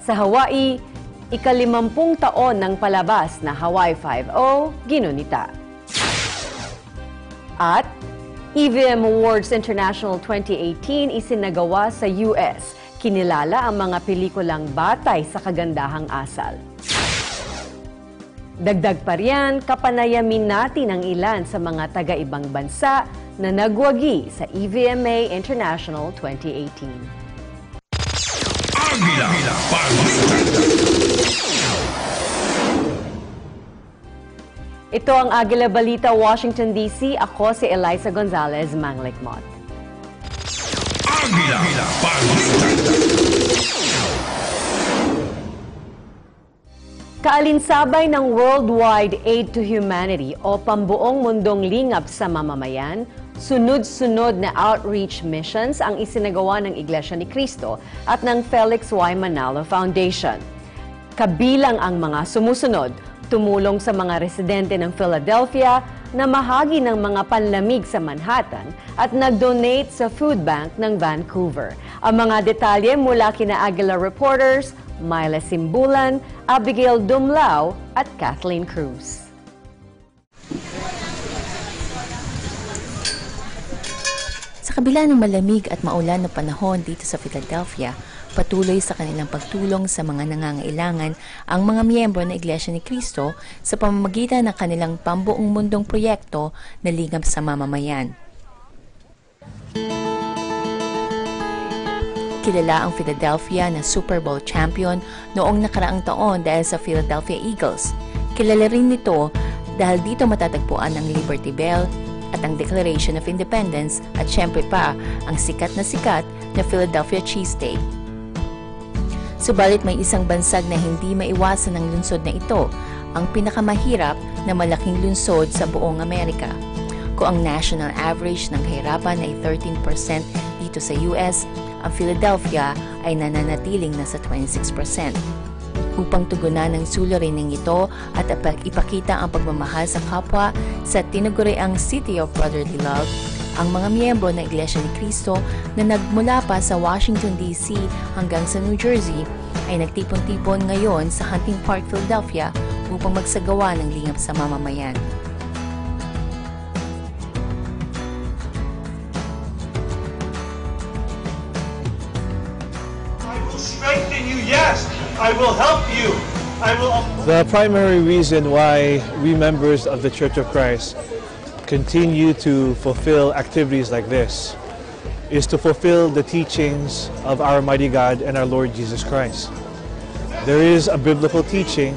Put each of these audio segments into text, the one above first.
Sa Hawaii, ika-50 taon ng palabas na Hawaii Five-0 ginunita. At EVM Awards International 2018 isinagawa sa US. Kinilala ang mga pelikulang batay sa kagandahang asal. Dagdag pa riyan, kapanayamin natin ang ilan sa mga taga-ibang bansa na nagwagi sa EVMA International 2018. Agila, Balita. Ito ang Agila Balita, Washington, D.C. Ako si Eliza Gonzalez Manglikmot. Agila, Balita. Kaalinsabay ng Worldwide Aid to Humanity o Pambuong Mundong Lingap sa Mamamayan, sunod-sunod na outreach missions ang isinagawa ng Iglesia ni Cristo at ng Felix Y. Manalo Foundation. Kabilang ang mga sumusunod, tumulong sa mga residente ng Philadelphia na mahagi ng mga panlamig sa Manhattan at nag-donate sa food bank ng Vancouver. Ang mga detalye mula kina Agila reporters Myla Simbulan, Abigail Dumlao at Kathleen Cruz. Sa kabila ng malamig at maulan na panahon dito sa Philadelphia, patuloy sa kanilang pagtulong sa mga nangangailangan ang mga miyembro ng Iglesia ni Cristo sa pamamagitan ng kanilang pambuong mundong proyekto na lingap sa mamamayan. Kilala ang Philadelphia na Super Bowl champion noong nakaraang taon dahil sa Philadelphia Eagles. Kilala rin nito dahil dito matatagpuan ang Liberty Bell at ang Declaration of Independence at syempre pa ang sikat na Philadelphia cheesesteak. Subalit may isang bansag na hindi maiwasan ng lungsod na ito, ang pinakamahirap na malaking lungsod sa buong Amerika. Kung ang national average ng kahirapan ay 13% dito sa US, ang Philadelphia ay nananatiling nasa 26%. Upang tugunan ng suliraning ito at ipakita ang pagmamahal sa kapwa sa tinaguriang City of Brotherly Love, ang mga miyembro ng Iglesia ni Cristo na nagmula pa sa Washington, D.C. hanggang sa New Jersey ay nagtipon-tipon ngayon sa Hunting Park, Philadelphia upang magsagawa ng lingap sa mamamayan. Strengthen you, yes. I will help you. The primary reason why we members of the Church of Christ continue to fulfill activities like this is to fulfill the teachings of our mighty God and our Lord Jesus Christ. There is a biblical teaching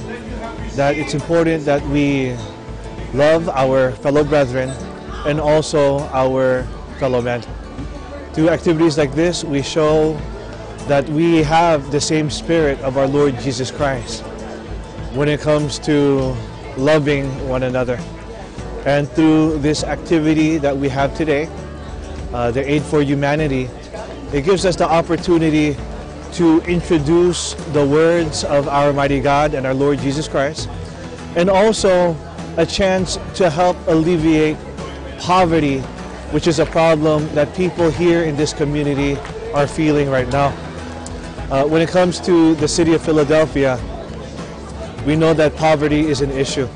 that it's important that we love our fellow brethren and also our fellow men. Through activities like this, we show that we have the same spirit of our Lord Jesus Christ when it comes to loving one another. And through this activity that we have today, the Aid for Humanity, it gives us the opportunity to introduce the words of our mighty God and our Lord Jesus Christ, and also a chance to help alleviate poverty, which is a problem that people here in this community are feeling right now. When it comes to the city of Philadelphia, we know that poverty is an issue.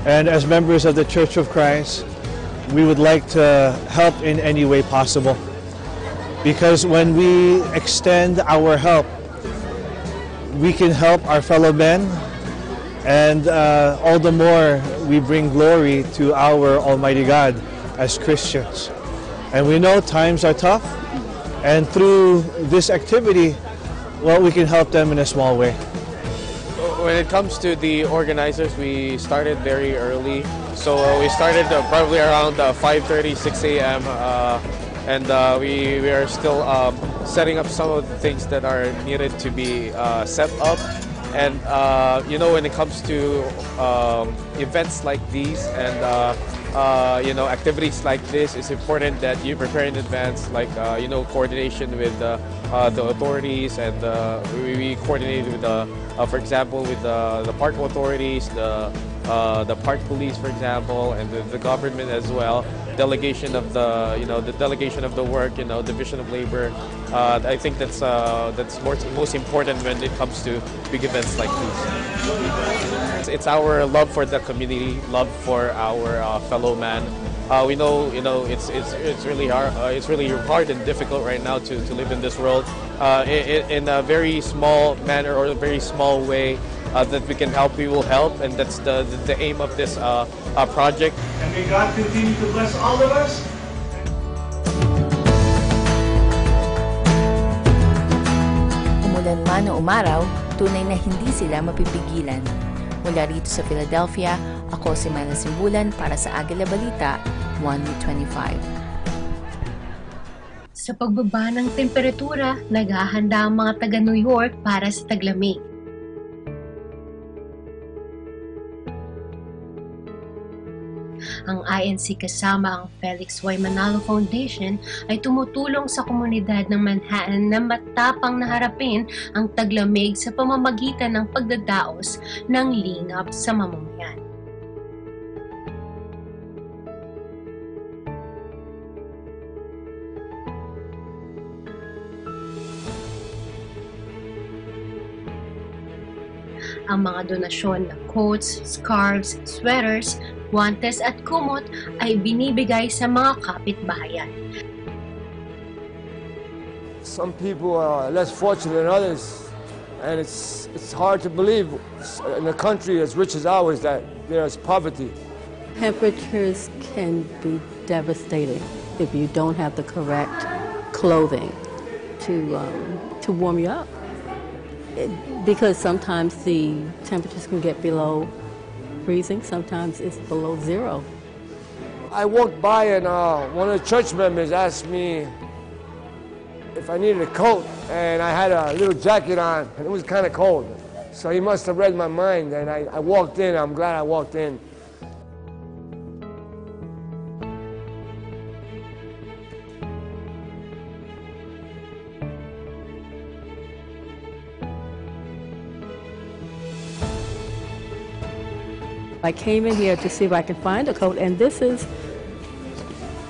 And as members of the Church of Christ, we would like to help in any way possible. Because when we extend our help, we can help our fellow men, and all the more we bring glory to our Almighty God as Christians. And we know times are tough, and through this activity, well, we can help them in a small way. When it comes to the organizers, we started very early. So we started probably around 5:30, 6 a.m. And we are still setting up some of the things that are needed to be set up. And you know, when it comes to events like these and you know, activities like this, it's important that you prepare in advance, like you know, coordination with the authorities, and we coordinate with for example, with the park authorities, the park police, for example, and the government as well. delegation of the delegation of the work, division of labor. I think that's most important when it comes to big events like these. It's our love for the community, love for our fellow man. We know, it's really hard. It's really hard and difficult right now to live in this world. In a very small manner or a very small way that we can help, we will help, and that's the aim of this project. And may God continue to bless all of us. Umulan man o umaraw, tunay na hindi sila mapipigilan. Mula rito sa Philadelphia, ako si Myla Simbulan para sa Agila Balita, 1:25. Sa pagbaba ng temperatura, naghahanda ang mga taga New York para sa taglamig. Ang INC kasama ang Felix Y. Manalo Foundation ay tumutulong sa komunidad ng Manhattan na matapang na harapin ang taglamig sa pamamagitan ng pagdadaos ng lingap sa mamamayan. Ang mga donasyon na coats, scarves, sweaters, guantes at kumot ay binibigay sa mga kapitbahayan. Some people are less fortunate than others, and it's hard to believe in a country as rich as ours that there's poverty. Temperatures can be devastating if you don't have the correct clothing to warm you up. Because sometimes the temperatures can get below freezing, sometimes it's below zero. I walked by and one of the church members asked me if I needed a coat, and I had a little jacket on, and it was kind of cold. So he must have read my mind, and I walked in. I'm glad I walked in. I came in here to see if I could find a coat, and this is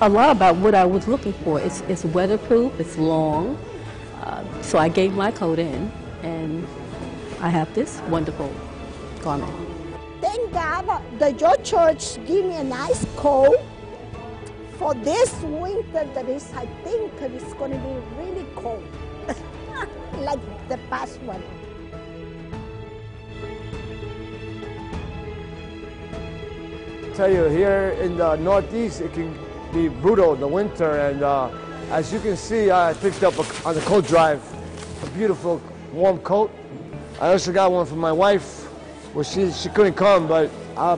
a lot about what I was looking for. It's weatherproof, it's long, so I gave my coat in, and I have this wonderful garment. Thank God that your church gave me a nice coat for this winter that is, I think it's going to be really cold, like the past one. Tell you, here in the Northeast, it can be brutal in the winter, and as you can see, I picked up on the coat drive a beautiful warm coat. I also got one for my wife. Well, she couldn't come, but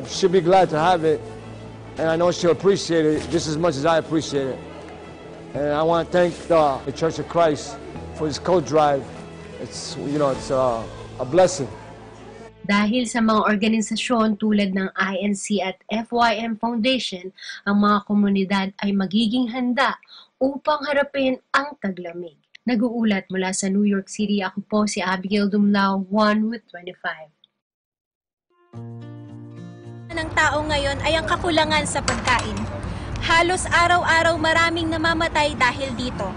she'll be glad to have it, and I know she'll appreciate it just as much as I appreciate it. And I want to thank the Church of Christ for this coat drive. It's a blessing. Dahil sa mga organisasyon tulad ng INC at FYM Foundation, ang mga komunidad ay magiging handa upang harapin ang taglamig. Nag-uulat mula sa New York City, ako po si Abigail Dumlao, 1:25. Ng tao ngayon ay ang kakulangan sa pagkain. Halos araw-araw maraming namamatay dahil dito.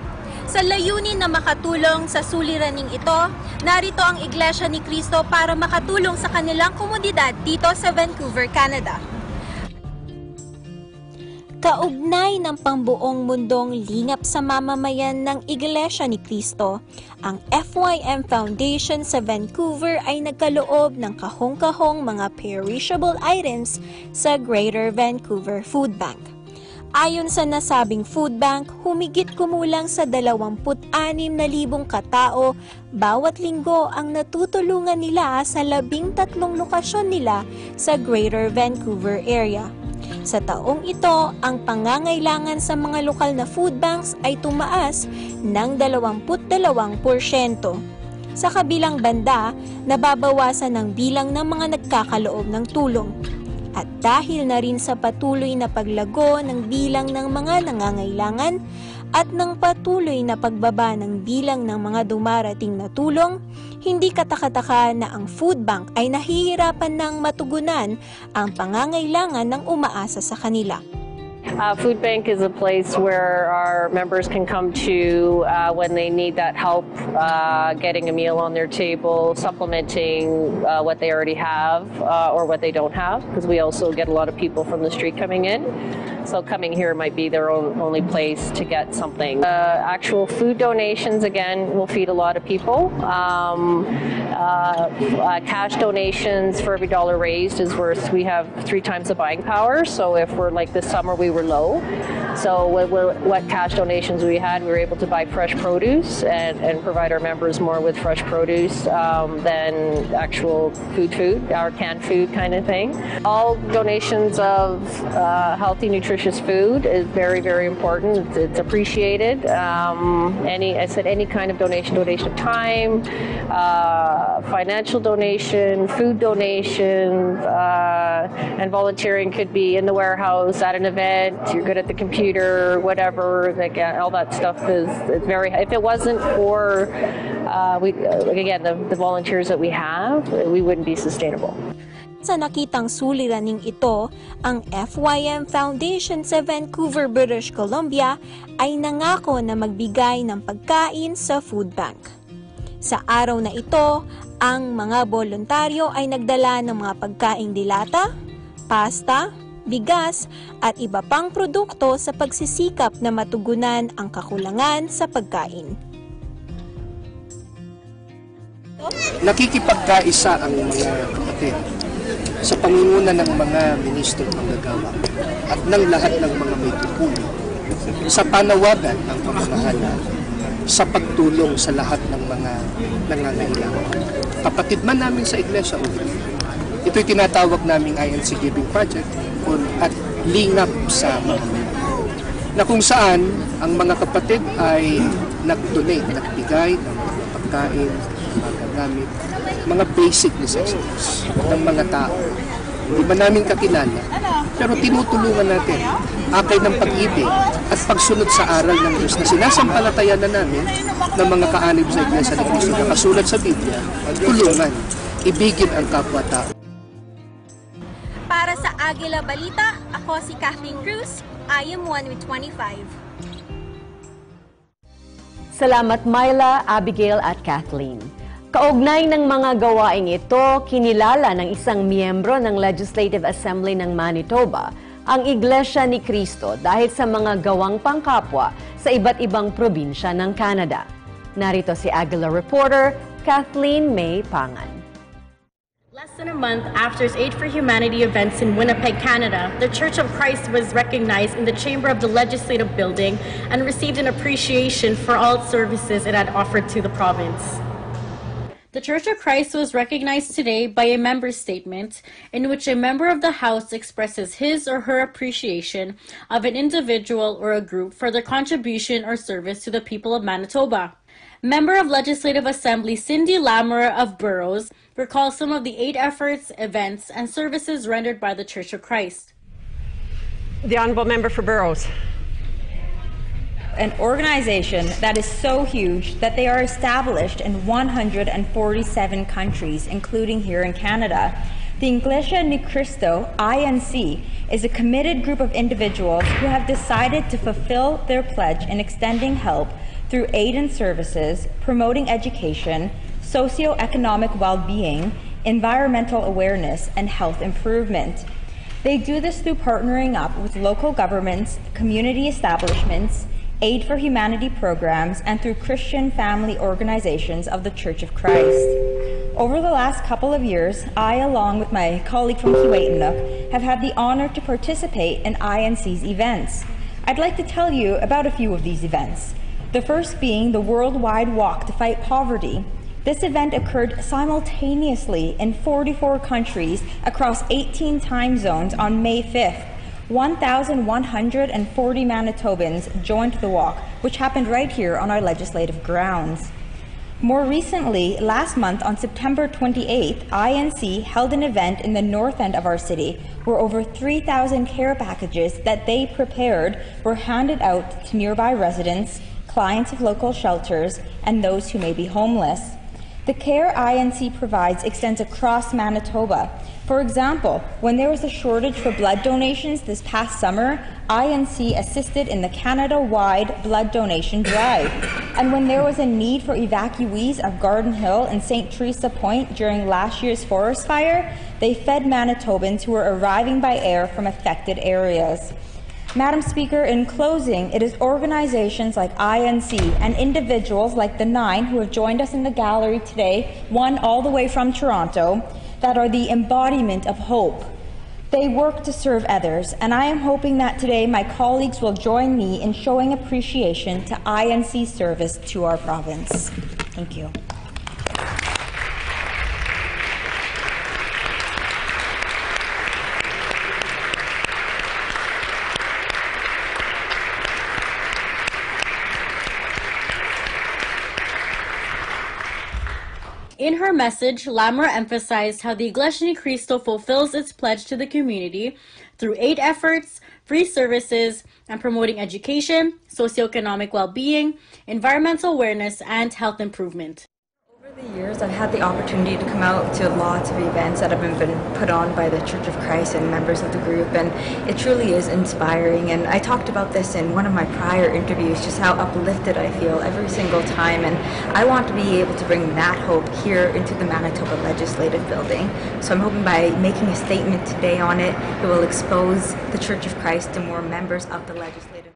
Sa layunin na makatulong sa suliraning ito, narito ang Iglesia ni Cristo para makatulong sa kanilang komunidad dito sa Vancouver, Canada. Kaugnay ng pambuong mundong lingap sa mamamayan ng Iglesia ni Cristo, ang FYM Foundation sa Vancouver ay nagkaloob ng kahong-kahong mga perishable items sa Greater Vancouver Food Bank. Ayon sa nasabing food bank, humigit kumulang sa 26,000 katao bawat linggo ang natutulungan nila sa 13 lokasyon nila sa Greater Vancouver area. Sa taong ito, ang pangangailangan sa mga lokal na food banks ay tumaas ng 22%. Sa kabilang banda, nababawasan ang bilang ng mga nagkakaloob ng tulong. At dahil na rin sa patuloy na paglago ng bilang ng mga nangangailangan at ng patuloy na pagbaba ng bilang ng mga dumarating na tulong, hindi katakataka na ang food bank ay nahihirapan ng matugunan ang pangangailangan ng umaasa sa kanila. Food Bank is a place where our members can come to when they need that help getting a meal on their table, supplementing what they already have or what they don't have, because we also get a lot of people from the street coming in. So coming here might be their only place to get something. Actual food donations, again, will feed a lot of people. Cash donations for every dollar raised is worth, we have 3 times the buying power. So if we're like this summer, we were low. So what cash donations we had, we were able to buy fresh produce and provide our members more with fresh produce than actual food, our canned food kind of thing. All donations of healthy, nutritious food is very, very important. It's appreciated. Any kind of donation of time, financial donation, food donation, and volunteering could be in the warehouse, at an event, you're good at the computer, whatever, like, all that stuff is very, if it wasn't for, the volunteers that we have, we wouldn't be sustainable. Sa nakitang suliraning ito, ang FYM Foundation sa Vancouver, British Columbia ay nangako na magbigay ng pagkain sa food bank. Sa araw na ito, ang mga voluntaryo ay nagdala ng mga pagkaing dilata, pasta, bigas at iba pang produkto sa pagsisikap na matugunan ang kakulangan sa pagkain. Nakikipagkaisa ang mga kapatid sa pangunguna ng mga ministro ng gagawa at ng lahat ng mga may tutulong sa panawagan ng pamamahala sa pagtulong sa lahat ng mga nangangailangan. Kapatid man namin sa iglesia, ito'y tinatawag naming INC Giving Project at lingap sa mamamayan, na kung saan ang mga kapatid ay nag-donate, nagbigay ng mga pagkain, mga gamit, mga basic necessities ng mga tao. Hindi ba namin kakilala, pero tinutulungan natin akay ng pag-ibig at pagsunod sa aral ng Diyos na sinasampalatayan na namin ng mga kaanib sa Iglesia ni Cristo na kasulat sa Biblia, tulungan, ibigin ang kapwa-tao. Para sa Agila Balita, ako si Kathleen Cruz. I am 1 with 25. Salamat Myla, Abigail at Kathleen. Kaugnay ng mga gawaing ito, kinilala ng isang miyembro ng Legislative Assembly ng Manitoba ang Iglesia ni Cristo dahil sa mga gawang pangkapwa sa iba't ibang probinsya ng Canada. Narito si Agila reporter Kathleen May Pangan. Less than a month after its Aid for Humanity events in Winnipeg, Canada, the Church of Christ was recognized in the chamber of the Legislative Building and received an appreciation for all its services it had offered to the province. The Church of Christ was recognized today by a member statement in which a member of the House expresses his or her appreciation of an individual or a group for their contribution or service to the people of Manitoba. Member of Legislative Assembly Cindy Lamour of Burroughs recalls some of the aid efforts, events, and services rendered by the Church of Christ. The Honourable Member for Burroughs. An organization that is so huge that they are established in 147 countries, including here in Canada. The Iglesia ni Cristo, INC, is a committed group of individuals who have decided to fulfill their pledge in extending help through aid and services, promoting education, socioeconomic well-being, environmental awareness, and health improvement. They do this through partnering up with local governments, community establishments, Aid for Humanity programs, and through Christian family organizations of the Church of Christ. Over the last couple of years, I, along with my colleague from Kiwetanuk, have had the honor to participate in INC's events. I'd like to tell you about a few of these events. The first being the Worldwide Walk to Fight Poverty. This event occurred simultaneously in 44 countries across 18 time zones on May 5th. 1,140 Manitobans joined the walk, which happened right here on our legislative grounds. More recently, last month on September 28th, INC held an event in the north end of our city where over 3,000 care packages that they prepared were handed out to nearby residents, clients of local shelters, and those who may be homeless. The care INC provides extends across Manitoba. For example, when there was a shortage for blood donations this past summer, INC assisted in the Canada-wide blood donation drive. And when there was a need for evacuees of Garden Hill and St. Teresa Point during last year's forest fire, they fed Manitobans who were arriving by air from affected areas. Madam Speaker, in closing, it is organizations like INC and individuals like the 9 who have joined us in the gallery today, one all the way from Toronto, that are the embodiment of hope. They work to serve others, and I am hoping that today my colleagues will join me in showing appreciation to INC's service to our province. Thank you. In her message, Lamra emphasized how the Iglesia ni Cristo fulfills its pledge to the community through aid efforts, free services, and promoting education, socioeconomic well-being, environmental awareness, and health improvement. Over the years, I've had the opportunity to come out to lots of events that have been put on by the Church of Christ and members of the group, and it truly is inspiring. And I talked about this in one of my prior interviews, just how uplifted I feel every single time, and I want to be able to bring that hope here into the Manitoba Legislative Building. So I'm hoping by making a statement today on it, it will expose the Church of Christ to more members of the Legislative.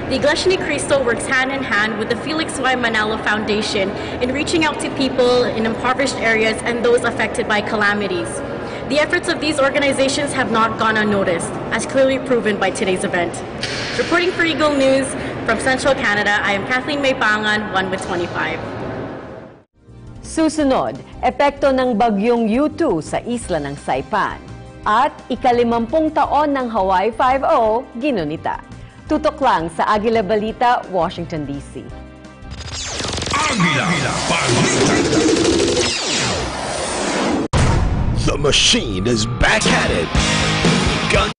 The Iglesia ni Cristo works hand in hand with the Felix Y. Manalo Foundation in reaching out to people in impoverished areas and those affected by calamities. The efforts of these organizations have not gone unnoticed, as clearly proven by today's event. Reporting for Eagle News from Central Canada, I am Kathleen May Pangan, 1 with 25. Susunod, epekto ng bagyong U2 sa isla ng Saipan. At ika-50 taon ng Hawaii 5-0, ginunita. Tutok lang sa Agila Balita, Washington, D.C. Agila Balita. The machine is back at it. Gun.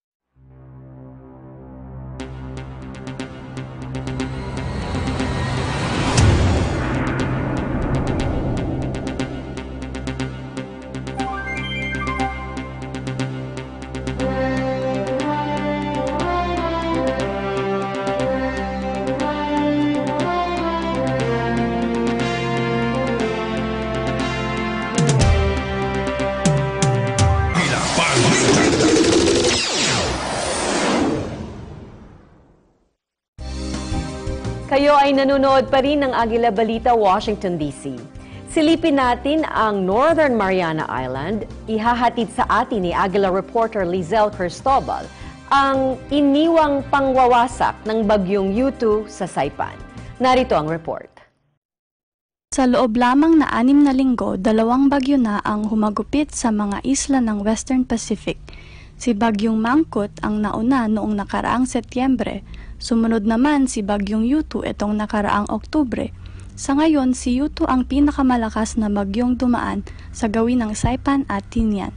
Kayo ay nanonood pa rin ng Agila Balita, Washington, D.C. Silipin natin ang Northern Mariana Island. Ihahatid sa atin ni Agila reporter Lizelle Cristobal ang iniwang pangwawasak ng bagyong U2 sa Saipan. Narito ang report. Sa loob lamang na 6 na linggo, 2 bagyo na ang humagupit sa mga isla ng Western Pacific. Si Bagyong Mangkut ang nauna noong nakaraang Setyembre. Sumunod naman si Bagyong U2 itong nakaraang Oktubre. Sa ngayon, si U2 ang pinakamalakas na bagyong dumaan sa gawin ng Saipan at Tinian.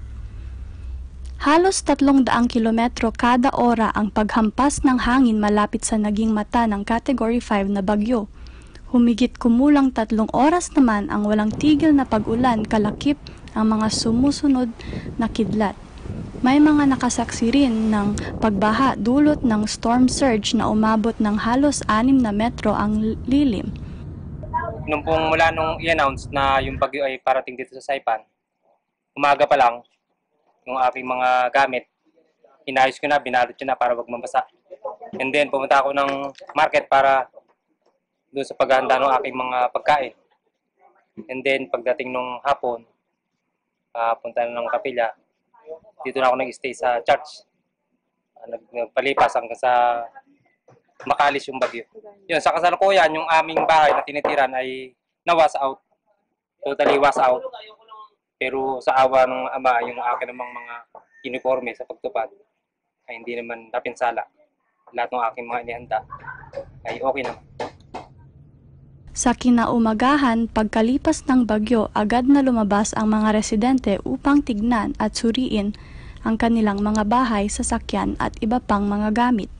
Halos 300 kilometro kada ora ang paghampas ng hangin malapit sa naging mata ng Category 5 na bagyo. Humigit kumulang 3 oras naman ang walang tigil na pag-ulan kalakip ang mga sumusunod na kidlat. May mga nakasaksi rin ng pagbaha dulot ng storm surge na umabot ng halos 6 na metro ang lilim. Nung pong mula nung i-announce na yung bagyo ay parating dito sa Saipan, umaga pa lang, yung aking mga gamit, inayos ko na, binalot ko na para wag mabasa. And then pumunta ako ng market para doon sa paghahanda ng aking mga pagkain. And then pagdating nung hapon, punta na ng kapilya, dito na ako nag-stay sa church. Nagpalipas hanggang sa makalis yung bagyo. Yun, sa kasalukuyan, yung aming bahay na tinitiran ay na-wash out. Totally wash out. Pero sa awa ng ama, yung akin namang mga uniforme sa pagtupad ay hindi naman napinsala. Lahat ng aking mga inihanda ay okay naman. Sa kinaumagahan, pagkalipas ng bagyo, agad na lumabas ang mga residente upang tignan at suriin ang kanilang mga bahay, sasakyan at iba pang mga gamit.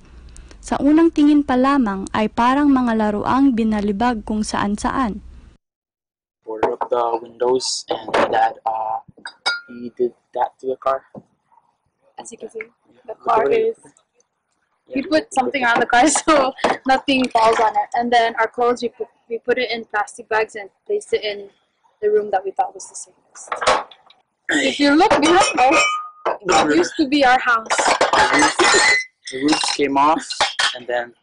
Sa unang tingin pa lamang ay parang mga laruang binalibag kung saan-saan. the windows, and my dad, he did that to the car. As you can see, the car is... We put something around the car so nothing falls on it. And then our clothes, we put it in plastic bags and placed it in the room that we thought was the safest. If you look behind us, it used to be our house. The roofs came off, and then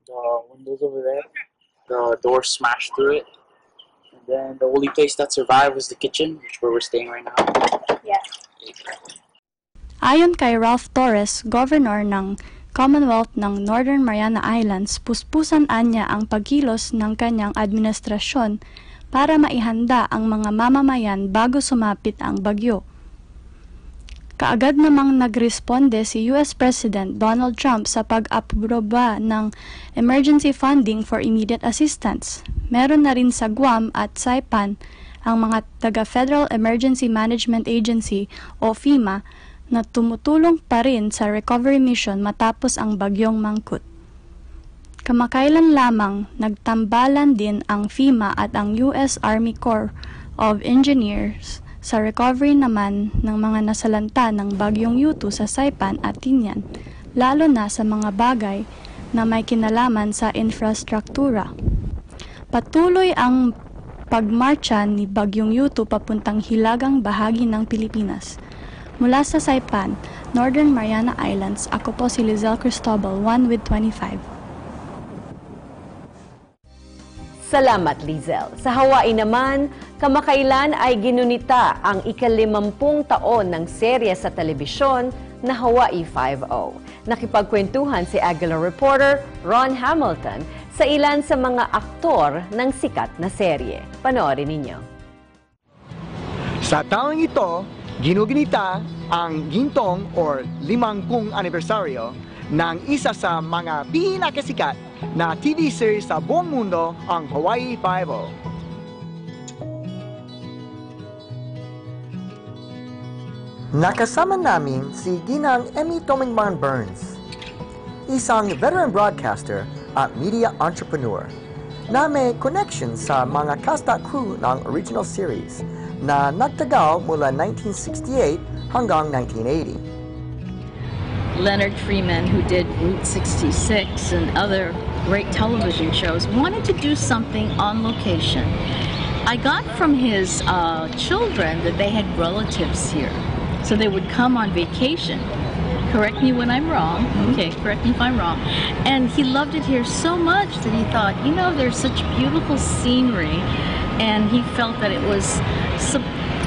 the windows over there, the door smashed through it. And then the only place that survived was the kitchen, which is where we're staying right now. Yeah. Ayon kay Ralph Torres, governor ng Commonwealth ng Northern Mariana Islands, puspusan anya ang pagkilos ng kanyang administrasyon para maihanda ang mga mamamayan bago sumapit ang bagyo. Kaagad namang nagresponde si US President Donald Trump sa pag-aproba ng emergency funding for immediate assistance. Meron na rin sa Guam at Saipan ang mga taga-Federal Emergency Management Agency o FEMA na tumutulong pa rin sa recovery mission matapos ang bagyong Mangkut. Kamakailan lamang nagtambalan din ang FEMA at ang US Army Corps of Engineers sa recovery naman ng mga nasalanta ng bagyong Yutu sa Saipan at Tinian, lalo na sa mga bagay na may kinalaman sa infrastruktura. Patuloy ang pagmarcha ni bagyong Yutu papuntang hilagang bahagi ng Pilipinas. Mula sa Saipan, Northern Mariana Islands, ako po si Lizelle Cristobal, 1 with 25. Salamat, Lizelle. Sa Hawaii naman, kamakailan ay ginunita ang ika-50 taon ng serye sa telebisyon na Hawaii 5-0. Nakipagkwentuhan si Agila reporter Ron Hamilton sa ilan sa mga aktor ng sikat na serye. Panoorin ninyo. Sa taong ito, ginuginita ang gintong or 50 anibersaryo ng isa sa mga pinakasikat na TV series sa buong mundo, ang Hawaii 5-0. Nakasama namin si Ginang Emmy Tomingman Burns, isang veteran broadcaster at media entrepreneur na may connection sa mga cast at crew ng original series na nagtagal mula 1968 hanggang 1980. Leonard Freeman, who did Route 66 and other great television shows, wanted to do something on location. I got from his children that they had relatives here, so they would come on vacation. Correct me when I'm wrong. Okay, correct me if I'm wrong. And he loved it here so much that he thought, you know, there's such beautiful scenery, and he felt that it was,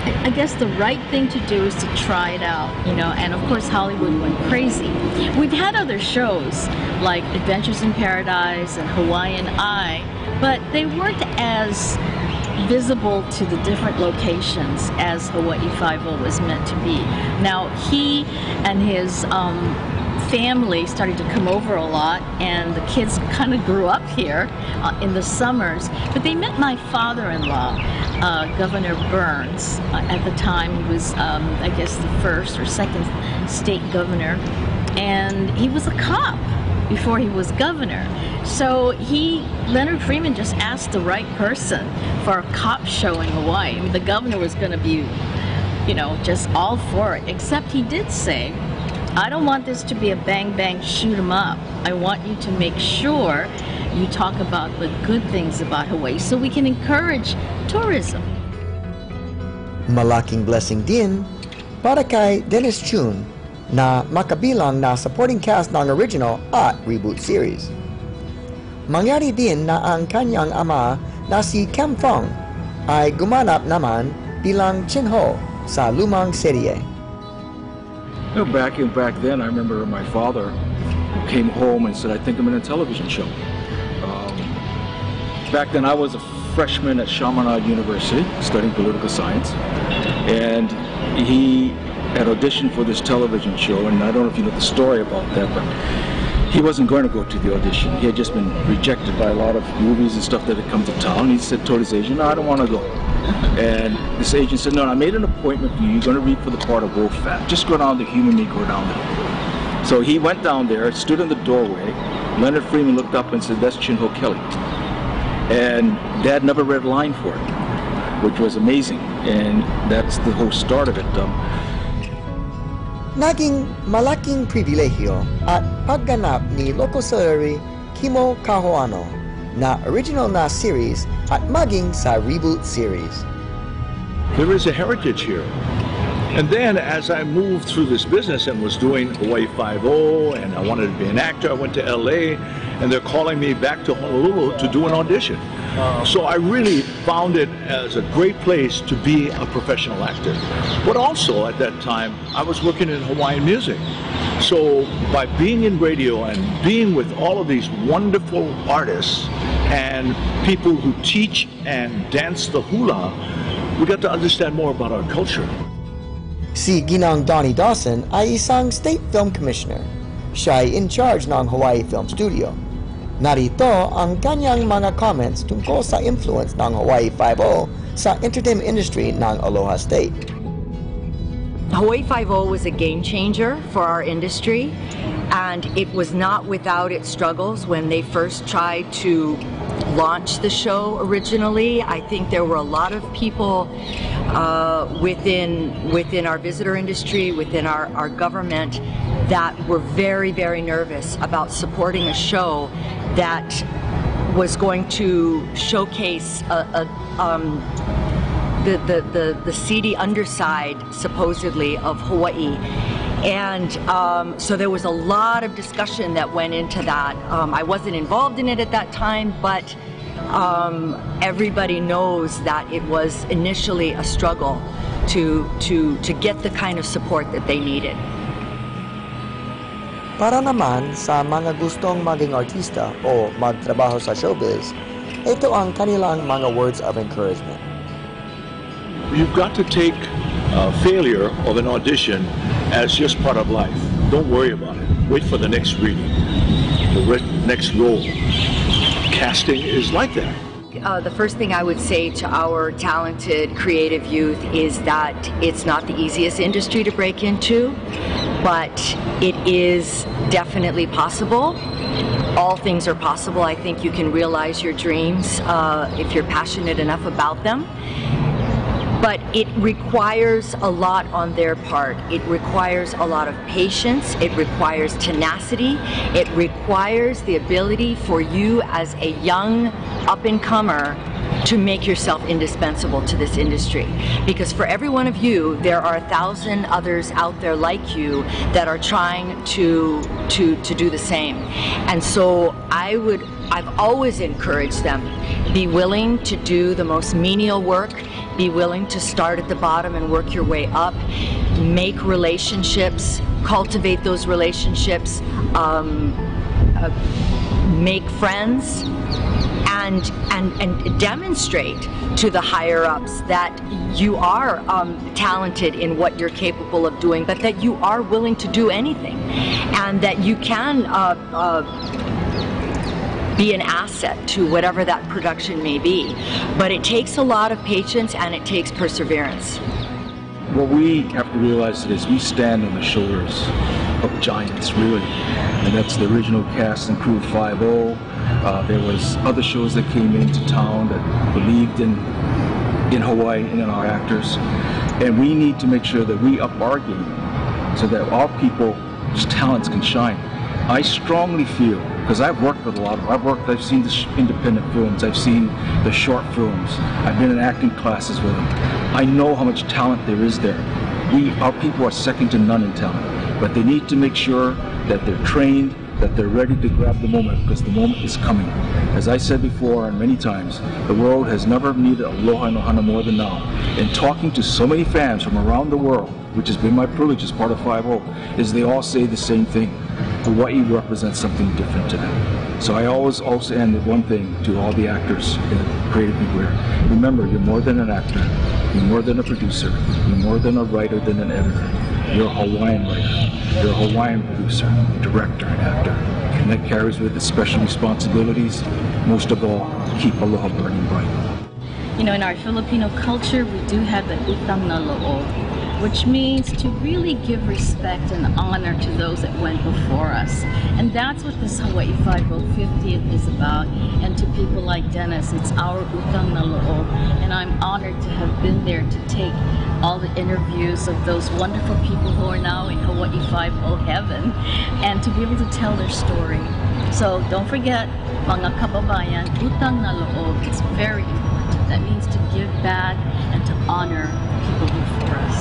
I guess the right thing to do is to try it out, you know, and of course Hollywood went crazy. We've had other shows like Adventures in Paradise and Hawaiian Eye, but they weren't as visible to the different locations as Hawaii 5-0 was meant to be. Now, he and his family started to come over a lot, and the kids kind of grew up here in the summers. But they met my father-in-law, Governor Burns. At the time, he was, I guess, the first or second state governor, and he was a cop before he was governor. So Leonard Freeman just asked the right person for a cop show in Hawaii. I mean, the governor was going to be, you know, just all for it, except he did say, I don't want this to be a bang-bang shoot 'em up. I want you to make sure you talk about the good things about Hawaii so we can encourage tourism. Malaking blessing din para kay Dennis Chun na makabilang na supporting cast ng original at reboot series. Mangyari din na ang kanyang ama na si Kem Fong ay gumanap naman bilang Chin-ho sa lumang serye. You know, back then, I remember my father came home and said, I think I'm in a television show. Back then, I was a freshman at Chaminade University studying political science, and he had auditioned for this television show, and I don't know if you know the story about that, but he wasn't going to go to the audition. He had just been rejected by a lot of movies and stuff that had come to town. He said, told his agent, no, I don't want to go. And this agent said, no, I made an appointment for you. You're going to read for the part of Wolf Fat. Just go down to Human Meat, go down there. So he went down there, stood in the doorway. Leonard Freeman looked up and said, that's Chin-ho Kelly. And Dad never read a line for it. which was amazing. And that's the whole start of it. Naging malaking pribilehyo at pagganap ni Locosary Kimo Kahoano na original na series at maging sa reboot series. There is a heritage here. And then as I moved through this business and was doing Hawaii Five-0 and I wanted to be an actor, I went to LA and they're calling me back to Honolulu to do an audition. So I really found it as a great place to be a professional actor. But also at that time, I was working in Hawaiian music. So by being in radio and being with all of these wonderful artists and people who teach and dance the hula, we got to understand more about our culture. Si Ginang Donnie Dawson ay isang state film commissioner. Siya ay in charge ng Hawaii Film Studio. Narito ang kanyang mga comments tungkol sa influence ng Hawaii Five-0 sa entertainment industry ng Aloha State. Hawaii Five-0 was a game changer for our industry, and it was not without its struggles when they first tried to launch the show originally. I think there were a lot of people within our visitor industry, within our government, that were very, very nervous about supporting a show that was going to showcase the seedy underside, supposedly, of Hawaii. And so there was a lot of discussion that went into that. I wasn't involved in it at that time, but everybody knows that it was initially a struggle to get the kind of support that they needed. Para naman sa mga gustong maging artista o magtrabaho sa showbiz, ito ang kanilang mga words of encouragement. You've got to take failure of an audition as just part of life. Don't worry about it. Wait for the next reading, the next role. Casting is like that. The first thing I would say to our talented, creative youth is that it's not the easiest industry to break into, but it is definitely possible. All things are possible. I think you can realize your dreams if you're passionate enough about them. But it requires a lot on their part. It requires a lot of patience. It requires tenacity. It requires the ability for you as a young up-and-comer to make yourself indispensable to this industry. Because for every one of you, there are 1,000 others out there like you that are trying to do the same. And so I've always encouraged them, be willing to do the most menial work, be willing to start at the bottom and work your way up, make relationships, cultivate those relationships, make friends, and demonstrate to the higher-ups that you are talented in what you're capable of doing, but that you are willing to do anything, and that you can be an asset to whatever that production may be. But it takes a lot of patience and it takes perseverance. What we have to realize is we stand on the shoulders of giants, really. And that's the original cast and crew of 5-0. There was other shows that came into town that believed in Hawaii and in our actors. And we need to make sure that we up our game so that our people's talents can shine. I strongly feel, because I've worked with a lot of, I've seen the independent films, I've seen the short films, I've been in acting classes with them. I know how much talent there is there. Our people are second to none in talent, but they need to make sure that they're trained, that they're ready to grab the moment, because the moment is coming. As I said before and many times, the world has never needed Aloha and Ohana more than now. And talking to so many fans from around the world, which has been my privilege as part of 5-0, is they all say the same thing. Hawaii represents something different to them. So I always also end with one thing to all the actors and creative people here. Remember, you're more than an actor, you're more than a producer, you're more than a writer, than an editor. You're a Hawaiian writer, you're a Hawaiian producer, director, and actor. And that carries with it special responsibilities. Most of all, keep Aloha burning bright. You know, in our Filipino culture, we do have the utang na loob. which means to really give respect and honor to those that went before us. And that's what this Hawaii 5 World 50th is about. And to people like Dennis, it's our utang na loob. And I'm honored to have been there to take all the interviews of those wonderful people who are now in Hawaii 5-0 heaven and to be able to tell their story. So don't forget, mga kababayan, utang na loob. It's very important. That means to give back and to honor people before us.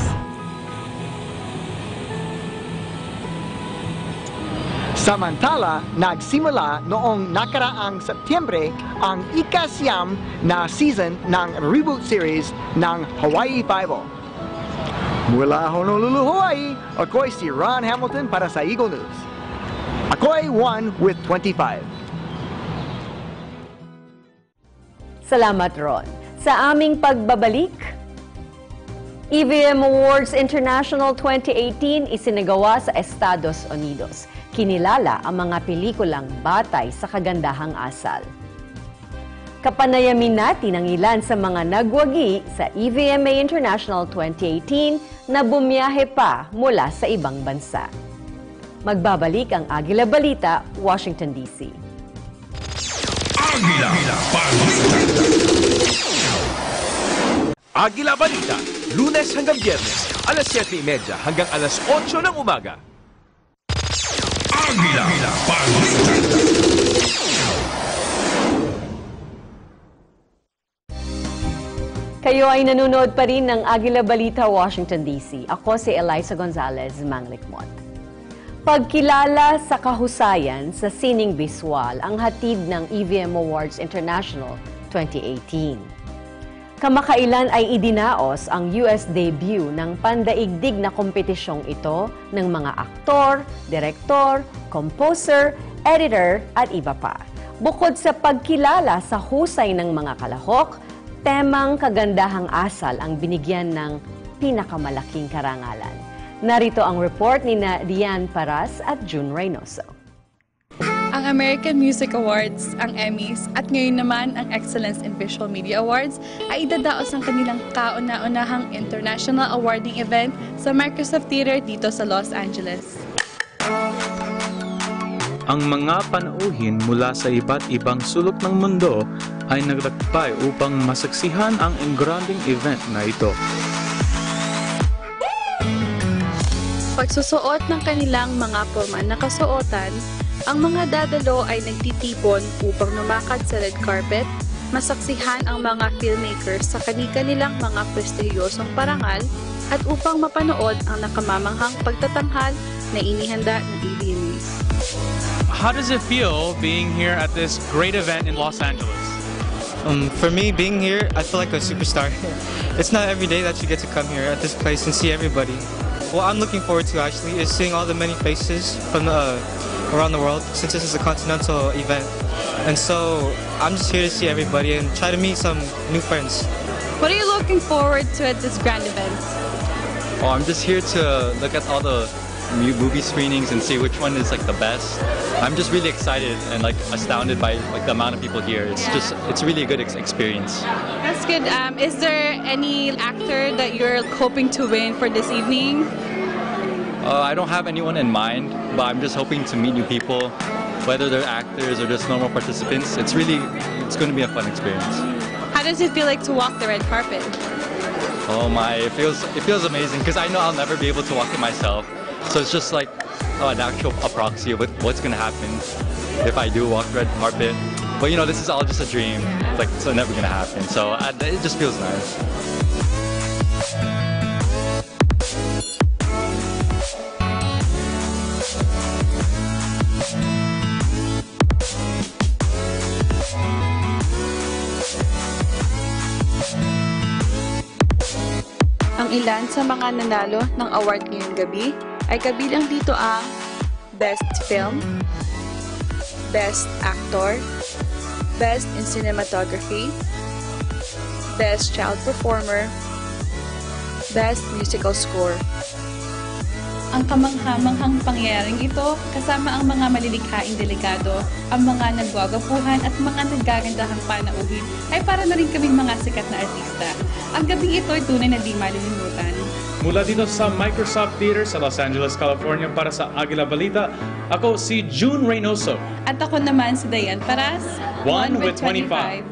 Samantala, nagsimula noong nakaraang Setyembre ang ika-siyam na season ng reboot series ng Hawaii 5-0. Mula Honolulu, Hawaii, ako'y si Ron Hamilton para sa Eagle News. Ako'y 1 with 25. Salamat, Ron. Sa aming pagbabalik, EVM Awards International 2018 isinagawa sa Estados Unidos. Kinilala ang mga pelikulang batay sa kagandahang asal. Kapanayamin natin ang ilan sa mga nagwagi sa EVMA International 2018 na bumiyahe pa mula sa ibang bansa. Magbabalik ang Agila Balita, Washington, D.C. Agila Balita! Agila Balita, Lunes hanggang Biyernes, alas 7:30 hanggang alas 8 ng umaga. Agila Balita! Kayo ay nanonood pa rin ng Agila Balita, Washington, D.C. Ako si Eliza Gonzalez Manglikmot. Pagkilala sa kahusayan sa sining biswal ang hatid ng EVM Awards International 2018. Kamakailan ay idinaos ang US debut ng pandaigdig na kompetisyong ito ng mga aktor, direktor, composer, editor at iba pa. Bukod sa pagkilala sa husay ng mga kalahok, temang kagandahang asal ang binigyan ng pinakamalaking karangalan. Narito ang report ni Diane Paras at June Reynoso. Ang American Music Awards, ang Emmys, at ngayon naman ang Excellence in Visual Media Awards ay idadaos ang kanilang kauna-unahang international awarding event sa Microsoft Theater dito sa Los Angeles. Ang mga panauhin mula sa iba't ibang sulok ng mundo ay naglakbay upang masaksihan ang engranding event na ito. Pagsusuot ng kanilang mga formal na kasuotan, ang mga dadalo ay nagtitipon upang lumakad sa red carpet, masaksihan ang mga filmmakers sa kanilang mga prestiyosong parangal, at upang mapanood ang nakamamanghang pagtatanghal na inihanda ng EVMAs. How does it feel being here at this great event in Los Angeles? For me, being here, I feel like a superstar. It's not every day that you get to come here at this place and see everybody. What I'm looking forward to actually is seeing all the many faces from around the world, since this is a continental event. And so I'm just here to see everybody and try to meet some new friends. What are you looking forward to at this grand event? Oh, I'm just here to look at all the new movie screenings and see which one is like the best. I'm just really excited and like astounded by like the amount of people here. It's really a good experience. That's good. Is there any actor that you're hoping to win for this evening? I don't have anyone in mind, but I'm just hoping to meet new people, whether they're actors or just normal participants. It's going to be a fun experience. How does it feel like to walk the red carpet? Oh my, it feels amazing because I know I'll never be able to walk it myself. So it's just like an actual proxy of what's going to happen if I do walk the red carpet. But you know, this is all just a dream. Like, it's never going to happen. So it just feels nice. Ang ilan sa mga nanalo ng award ngayong gabi ay kabilang dito ang Best Film, Best Actor, Best in Cinematography, Best Child Performer, Best Musical Score. Ang kamangha-manghang pangyayaring ito, kasama ang mga malilikhaing delegado, ang mga nagwagapuhan at mga naggagandahang panauhin, ay para na rin kaming mga sikat na artista. Ang gabi ito ay tunay na di malilimutan. Mula dito sa Microsoft Theater sa Los Angeles, California para sa Agila Balita, ako si June Reynoso. At ako naman si Dayan Paras, 1 with 25.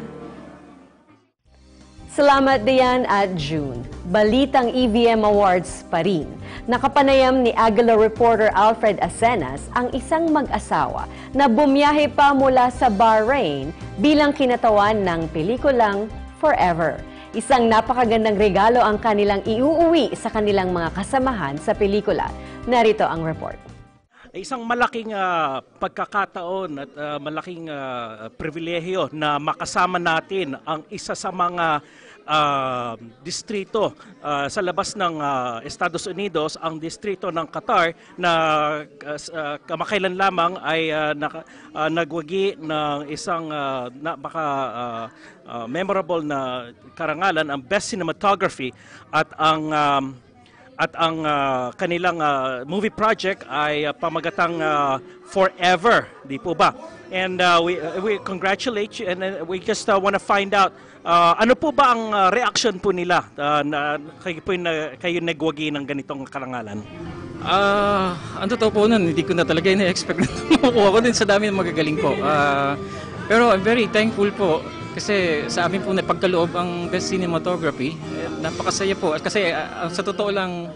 Salamat Dayan at June. Balitang EVM Awards pa rin. Nakapanayam ni Agila reporter Alfred Acenas ang isang mag-asawa na bumiyahe pa mula sa Bahrain bilang kinatawan ng pelikulang Forever. Isang napakagandang regalo ang kanilang iuuwi sa kanilang mga kasamahan sa pelikula. Narito ang report. Isang malaking pagkakataon at malaking pribilehyo na makasama natin ang isa sa mga distrito sa labas ng Estados Unidos, ang distrito ng Qatar na kamakailan lamang ay nagwagi ng isang memorable na karangalan, ang Best Cinematography, at ang kanilang movie project ay pamagatang Forever, di po ba? And we congratulate you, and we just want to find out ano po ba ang reaction po nila na kayo nagwagi ng ganitong karangalan? Ang totoo po nun, hindi ko na talaga ina-expect na makuha ko din sa dami ng magagaling po. Pero I'm very thankful po kasi sa amin po na pagkaloob ang Best Cinematography. Napakasaya po. Kasi sa totoo lang,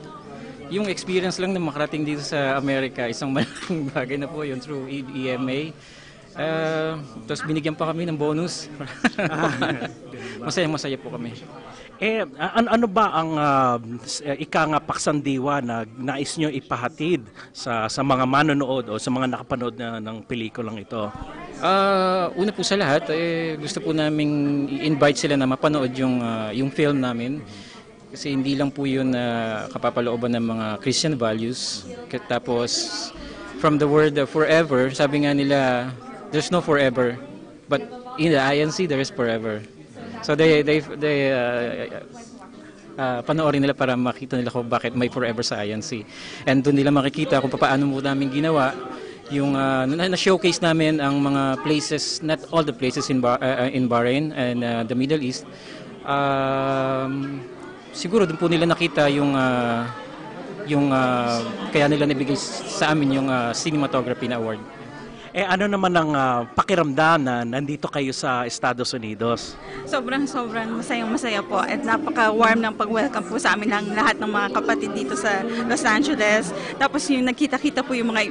yung experience lang na makarating dito sa Amerika, isang malaking bagay na po yun through EMA. Tapos binigyan pa kami ng bonus. Masaya po kami. Ano ba ang paksandiwa na nais nyo ipahatid sa mga manonood o sa mga nakapanood ng pelikulang ito? Una po sa lahat, gusto po naming i-invite sila na mapanood yung film namin. Kasi hindi lang po yun kapapalooban ng mga Christian values. Tapos, from the word forever, sabi nga nila, there's no forever, but in the INC there is forever. So they panoorin nila para makita nila kung bakit may forever sa INC. And doon nila makikita kung paano mo namin ginawa yung na-showcase namin ang mga places, not all the places in Bahrain and the Middle East. Siguro doon po nila nakita yung kaya nila nabigay sa amin yung cinematography na award. Ano naman ang pakiramdam na nandito kayo sa Estados Unidos? Sobrang masayang-masaya po at napaka-warm ng pag-welcome po sa amin ng lahat ng mga kapatid dito sa Los Angeles. Tapos yung nagkita-kita po yung mga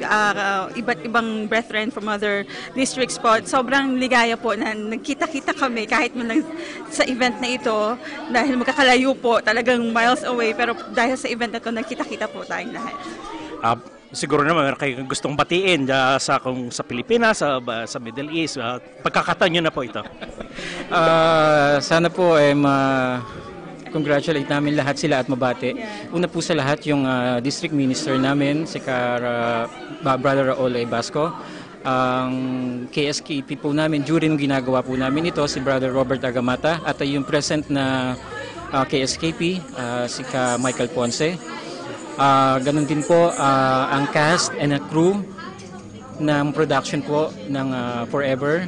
iba't ibang brethren from other districts po. Sobrang ligaya po na nagkita-kita kami kahit man lang sa event na ito dahil magkakalayo po, talagang miles away, pero dahil sa event na ito nagkita-kita po tayong lahat. Siguro naman meron kayong gustong batiin sa Pilipinas, sa Middle East. Pagkakataon nyo na po ito. Sana po congratulate namin lahat sila at mabati. Una po sa lahat yung district minister namin, si Brother Raul Basco. Ang KSKP po namin, during ginagawa po namin ito, si Brother Robert Agamata. At yung present na KSKP, si Michael Ponce. Ganun din po ang cast and a crew ng production po ng Forever.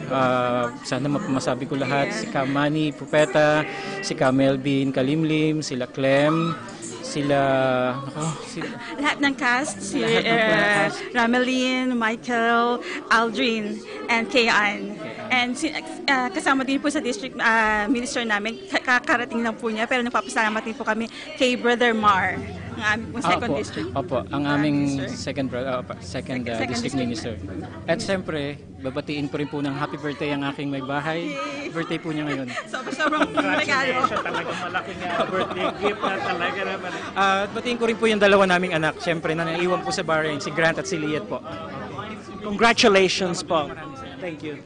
Sana masabi ko lahat, si Manny Pupeta, si Melvin Kalimlim, sila Clem, lahat ng cast, si Rameline, Michael, Aldrin, and Kayan. And kasama din po sa district minister namin, kakarating lang po niya, pero nagpapasalamat din po kami kay Brother Mar, ang aming second district. Opo, ang aming second district minister. At siyempre, babatiin ko rin po ng happy birthday ang aking may bahay. Birthday po niya ngayon. Sobrang regalo. Talagang malaking birthday gift na talaga naman. Batiin ko rin po yung dalawa naming anak, siyempre, na naiwan po sa Bahrain, si Grant at si Liet po. Congratulations po. Thank you.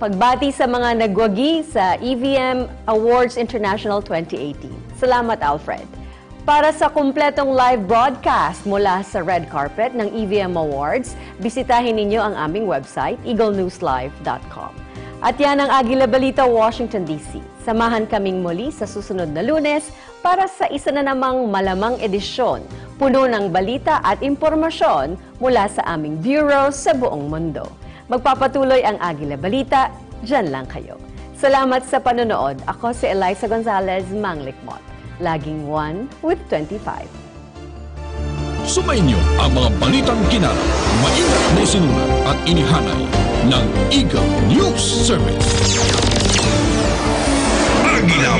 Pagbati sa mga nagwagi sa EVM Awards International 2018. Salamat, Alfred. Para sa kumpletong live broadcast mula sa red carpet ng EVM Awards, bisitahin ninyo ang aming website, eaglenewslive.com. At yan ang Agila Balita, Washington, D.C. Samahan kaming muli sa susunod na Lunes para sa isa na namang malamang edisyon, puno ng balita at impormasyon mula sa aming bureau sa buong mundo. Magpapatuloy ang Agila Balita, dyan lang kayo. Salamat sa panonood. Ako si Eliza Gonzalez Manglikmot. Laging 1 with 25. Sumainyo ang mga balitang kinara, maingat na isinulat at inihanay ng Eagle News Service. Agila